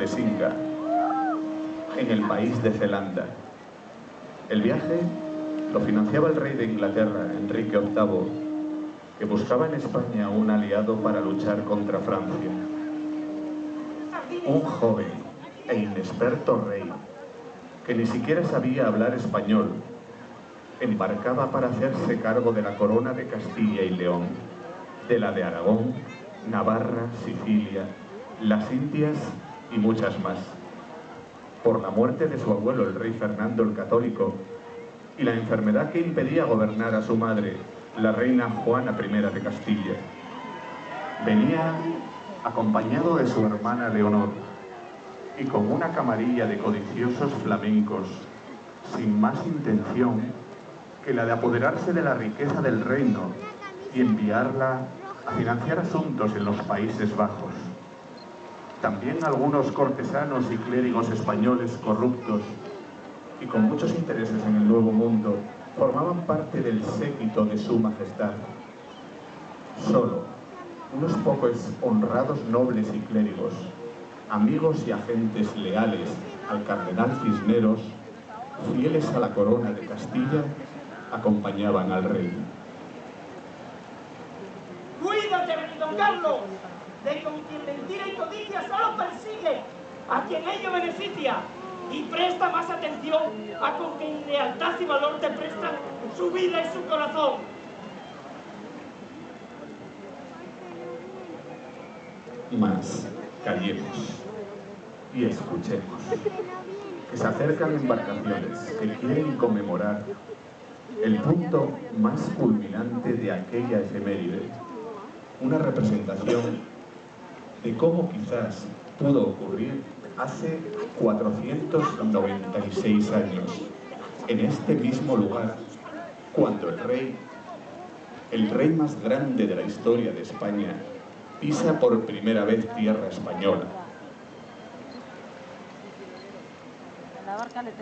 Lesinga, en el país de Zelanda. El viaje lo financiaba el rey de Inglaterra, Enrique VIII, que buscaba en España un aliado para luchar contra Francia. Un joven e inexperto rey, que ni siquiera sabía hablar español, embarcaba para hacerse cargo de la corona de Castilla y León, de la de Aragón, Navarra, Sicilia, las Indias y muchas más. Por la muerte de su abuelo, el rey Fernando el Católico, y la enfermedad que impedía gobernar a su madre, la reina Juana I de Castilla. Venía acompañado de su hermana Leonor y con una camarilla de codiciosos flamencos, sin más intención que la de apoderarse de la riqueza del reino y enviarla a financiar asuntos en los Países Bajos. También algunos cortesanos y clérigos españoles corruptos y con muchos intereses en el Nuevo Mundo formaban parte del séquito de su majestad. Solo unos pocos honrados nobles y clérigos, amigos y agentes leales al cardenal Cisneros, fieles a la corona de Castilla, acompañaban al rey. ¡Cuídate, rey don Carlos, de con quien mentira y codicia solo persigue a quien ello beneficia! Y presta más atención a con quien lealtad y valor te prestan su vida y su corazón. Mas callemos y escuchemos, que se acercan embarcaciones que quieren conmemorar el punto más culminante de aquella efeméride, una representación de cómo quizás pudo ocurrir hace 496 años, en este mismo lugar, cuando el rey más grande de la historia de España, pisa por primera vez tierra española.